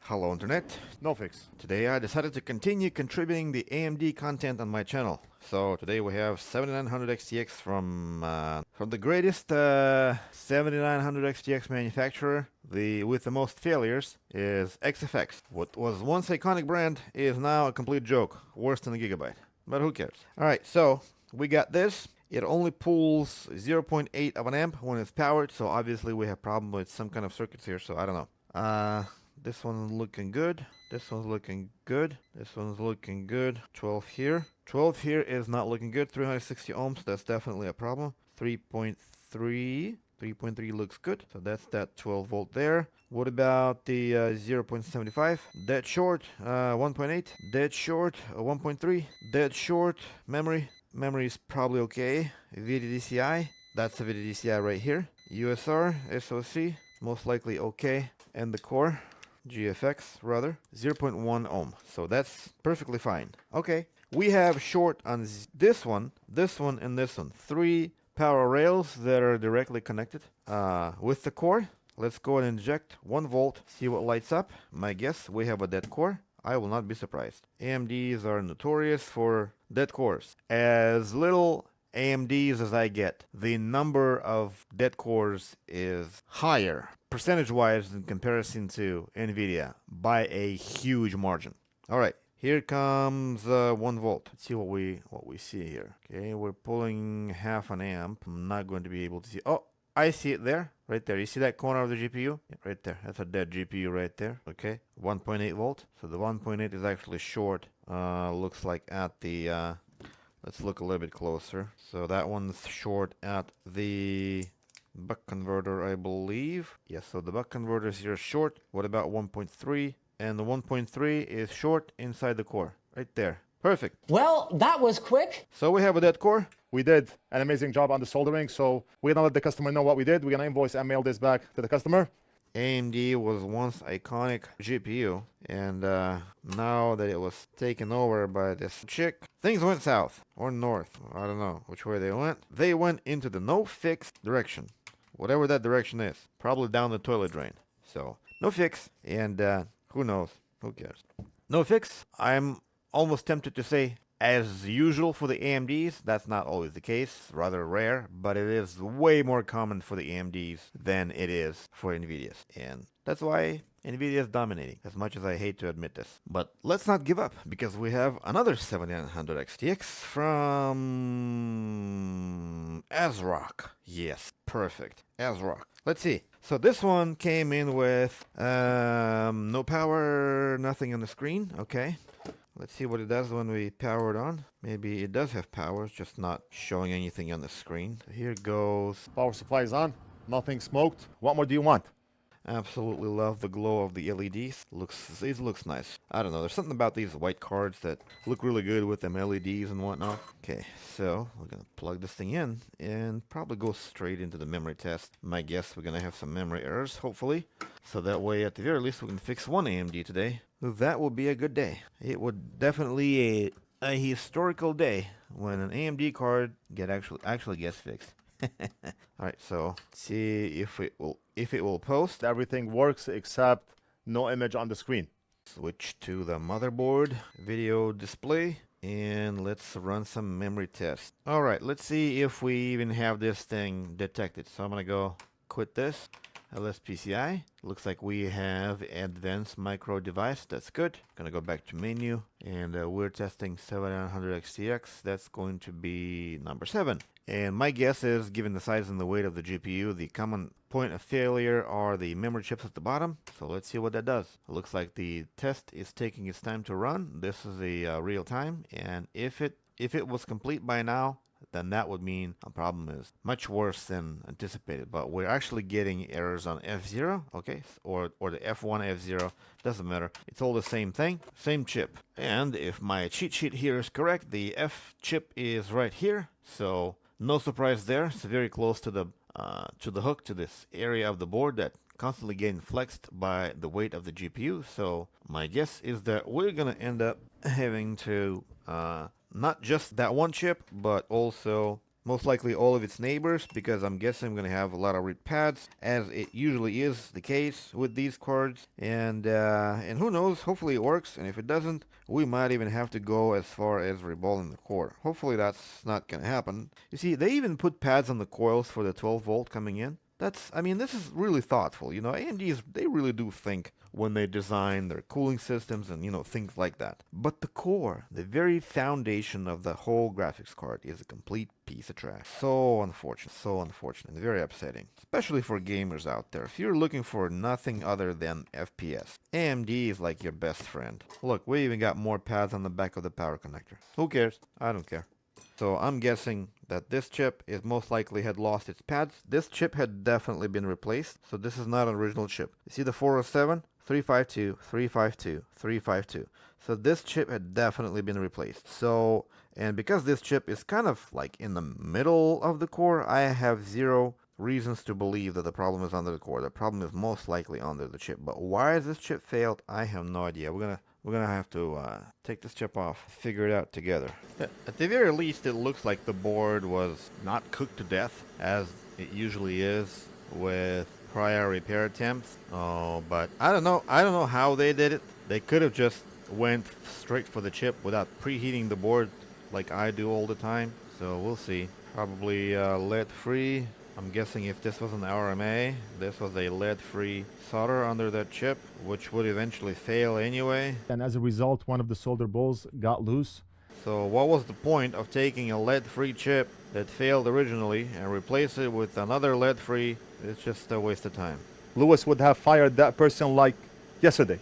Hello Internet, NoFix. Today I decided to continue contributing the AMD content on my channel. So today we have 7900 XTX from the greatest 7900 XTX manufacturer. With the most failures is XFX. What was once iconic brand is now a complete joke, worse than a gigabyte. But who cares? Alright, so we got this. It only pulls 0.8 of an amp when it's powered, so obviously we have problem with some kind of circuits here, so I don't know. This one's looking good. This one's looking good. This one's looking good. 12 here. 12 here is not looking good. 360 ohms, that's definitely a problem. 3.3. 3.3 looks good. So that's that 12 volt there. What about the 0.75? Dead short, 1.8. Dead short, 1.3. Dead short, memory. Memory is probably okay. VDDCI. That's the VDDCI right here. USR, SoC, most likely okay. And the core. GFX rather 0.1 ohm, so that's perfectly fine. Okay, we have short on this one, and this one. 3 power rails that are directly connected with the core. Let's go and inject 1 volt, see what lights up. My guess, we have a dead core. I will not be surprised. AMDs are notorious for dead cores. As little AMDs as I get, the number of dead cores is higher percentage-wise in comparison to Nvidia by a huge margin. All right, here comes 1 volt. Let's see what we see here. Okay, we're pulling half an amp. I'm not going to be able to see. Oh, I see it there, right there. You see that corner of the GPU? Yeah, right there. That's a dead GPU right there. Okay, 1.8 volt. So the 1.8 is actually short. Looks like at the let's look a little bit closer. So that one's short at the buck converter, I believe. Yes, so the buck converter is here short. What about 1.3? And the 1.3 is short inside the core, right there. Perfect. Well, that was quick. So we have a dead core. We did an amazing job on the soldering, so we're gonna let the customer know what we did. We're gonna invoice and mail this back to the customer. AMD was once iconic GPU, and now that it was taken over by this chick, things went south or north. I don't know which way they went. They went into the no fix direction, whatever that direction is. Probably down the toilet drain. So no fix, and who knows? Who cares? No fix. I'm almost tempted to say, as usual for the AMDs, that's not always the case, rather rare, but it is way more common for the AMDs than it is for Nvidia's. And that's why Nvidia is dominating, as much as I hate to admit this. But let's not give up, because we have another 7900 XTX from ASRock. Yes, perfect. ASRock. Let's see. So this one came in with no power, nothing on the screen. Okay. Let's see what it does when we power it on. Maybe it does have power, it's just not showing anything on the screen. So here goes. Power supply is on. Nothing smoked. What more do you want? Absolutely love the glow of the LEDs. It looks nice. I don't know, there's something about these white cards that look really good with them LEDs and whatnot. Okay, so we're gonna plug this thing in and probably go straight into the memory test. My guess, we're gonna have some memory errors, hopefully. So that way, at the very least, we can fix one AMD today. That would be a good day. It would definitely a historical day when an AMD card actually gets fixed. All right, so see if it will post. Everything works except no image on the screen. Switch to the motherboard video display and let's run some memory tests. All right, let's see if we even have this thing detected. So I'm gonna go quit this. LSPCI. Looks like we have advanced micro device. That's good. Gonna go back to menu and we're testing 7900 XTX. That's going to be number 7. And my guess is, given the size and the weight of the GPU, the common point of failure are the memory chips at the bottom. So let's see what that does. It looks like the test is taking its time to run. This is a real time, and if it was complete by now, then that would mean a problem is much worse than anticipated. But we're actually getting errors on F0, okay, or the F1 F0, doesn't matter. It's all the same thing, same chip. And if my cheat sheet here is correct, the F chip is right here. So no surprise there. It's very close to the hook, to this area of the board that constantly getting flexed by the weight of the GPU. So my guess is that we're gonna end up having to not just that one chip, but also most likely all of its neighbors, because I'm guessing I'm going to have a lot of ripped pads, as it usually is the case with these cards. And who knows, hopefully it works, and if it doesn't, we might even have to go as far as reballing the core. Hopefully that's not going to happen. You see, they even put pads on the coils for the 12 volt coming in. I mean, this is really thoughtful. You know, AMDs, they really do think when they design their cooling systems and, you know, things like that. But the core, the very foundation of the whole graphics card, is a complete piece of trash. So unfortunate, very upsetting. Especially for gamers out there. If you're looking for nothing other than FPS, AMD is like your best friend. Look, we even got more pads on the back of the power connector. Who cares? I don't care. So I'm guessing that this chip is most likely had lost its pads. This chip had definitely been replaced, so this is not an original chip. You see the 407, 352, 352, 352. So this chip had definitely been replaced. So, and because this chip is kind of like in the middle of the core, I have zero reasons to believe that the problem is under the core. The problem is most likely under the chip. But why this chip failed, I have no idea. We're gonna have to take this chip off, figure it out together. At the very least, it looks like the board was not cooked to death, as it usually is with prior repair attempts. Oh, but I don't know how they did it. They could have just went straight for the chip without preheating the board like I do all the time. So we'll see. Probably lead-free. I'm guessing if this was an RMA, this was a lead-free solder under that chip, which would eventually fail anyway. And as a result, one of the solder balls got loose. So what was the point of taking a lead-free chip that failed originally and replace it with another lead-free? It's just a waste of time. Lewis would have fired that person like yesterday.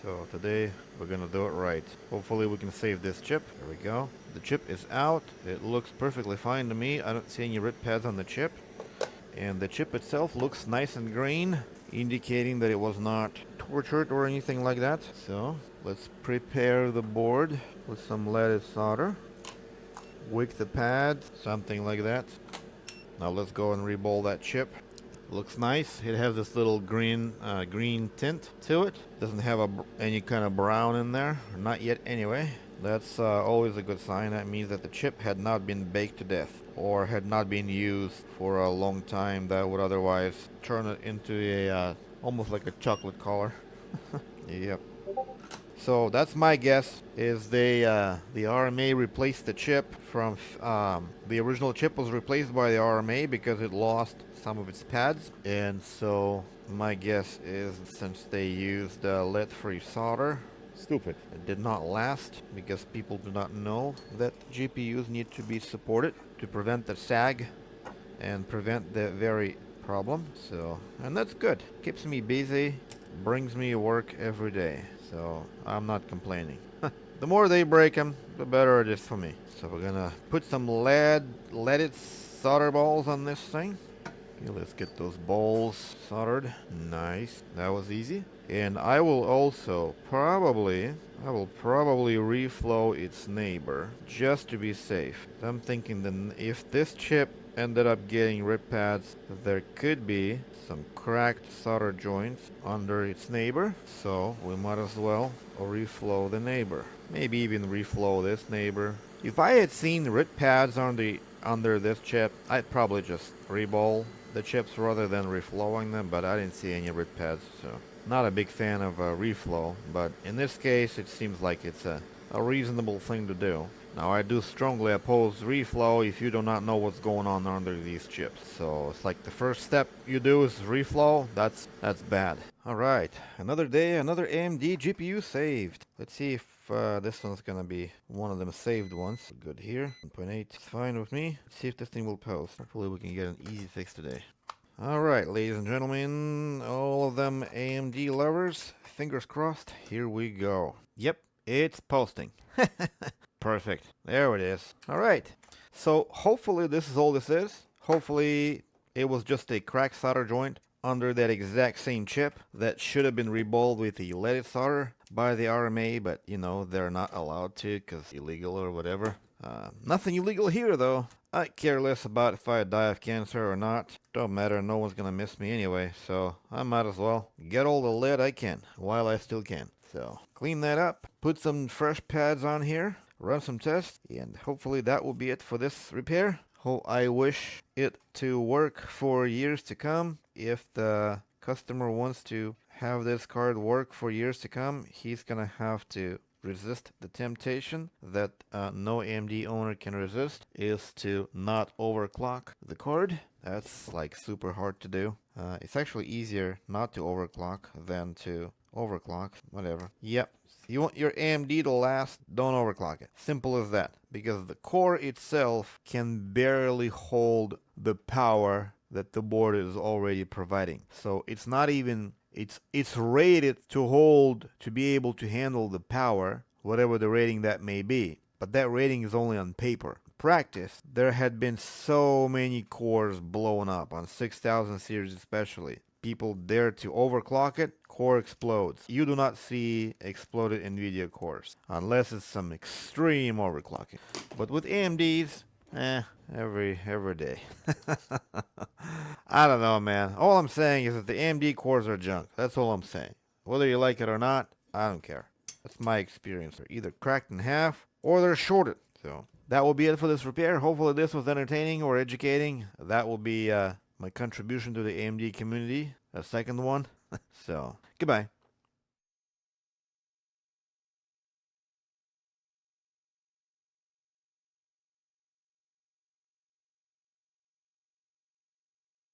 So today we're gonna do it right. Hopefully we can save this chip. There we go. The chip is out. It looks perfectly fine to me. I don't see any rip pads on the chip. And the chip itself looks nice and green, indicating that it was not tortured or anything like that. So let's prepare the board with some leaded solder. Wick the pads, something like that. Now let's go and reball that chip. Looks nice. It has this little green tint to it. Doesn't have any kind of brown in there. Not yet anyway. That's always a good sign. That means that the chip had not been baked to death or had not been used for a long time. That would otherwise turn it into a almost like a chocolate color. Yep. So that's my guess, is the RMA replaced the chip from the original chip was replaced by the RMA because it lost some of its pads, and so my guess is since they used lead-free solder, Stupid. it did not last because people do not know that GPUs need to be supported to prevent the sag and prevent the very problem. So, and that's good. Keeps me busy, brings me work every day. So I'm not complaining. The more they break them, the better it is for me. So we're gonna put some leaded solder balls on this thing. Okay, let's get those balls soldered. Nice. That was easy. And I will also probably reflow its neighbor just to be safe. I'm thinking that if this chip ended up getting rip pads, there could be some cracked solder joints under its neighbor, so we might as well reflow the neighbor. Maybe even reflow this neighbor. If I had seen rip pads under this chip, I'd probably just reball the chips rather than reflowing them, but I didn't see any rip pads, so not a big fan of reflow, but in this case it seems like it's a reasonable thing to do. Now I do strongly oppose reflow if you do not know what's going on under these chips. So it's like the first step you do is reflow. That's bad. Alright, another day, another AMD GPU saved. Let's see if this one's gonna be one of them saved ones. Good here. 1.8 is fine with me. Let's see if this thing will post. Hopefully we can get an easy fix today. Alright, ladies and gentlemen, all of them AMD lovers, fingers crossed, here we go. Yep, it's posting. Perfect. There it is. Alright, so hopefully this is all this is. Hopefully it was just a cracked solder joint under that exact same chip that should have been reballed with the leaded solder by the RMA, but you know, they're not allowed to because illegal or whatever. Nothing illegal here though. I care less about if I die of cancer or not. Don't matter, no one's gonna miss me anyway, so I might as well get all the lead I can while I still can. So clean that up, put some fresh pads on here, run some tests, and hopefully that will be it for this repair. I wish it to work for years to come. If the customer wants to have this card work for years to come, he's gonna have to resist the temptation that no AMD owner can resist, is to not overclock the card. That's like super hard to do. It's actually easier not to overclock than to overclock. Whatever. Yep. You want your AMD to last, don't overclock it. Simple as that. Because the core itself can barely hold the power that the board is already providing. So it's not even, it's rated to hold, to be able to handle the power, whatever the rating that may be. But that rating is only on paper. Practice, there had been so many cores blown up on 6000 series especially. People dare to overclock it, core explodes. You do not see exploded Nvidia cores unless it's some extreme overclocking. But with AMDs, every day. I don't know, man. All I'm saying is that the AMD cores are junk. That's all I'm saying. Whether you like it or not, I don't care. That's my experience. They're either cracked in half or they're shorted. So that will be it for this repair. Hopefully this was entertaining or educating. That will be my contribution to the AMD community. A second one. So, goodbye.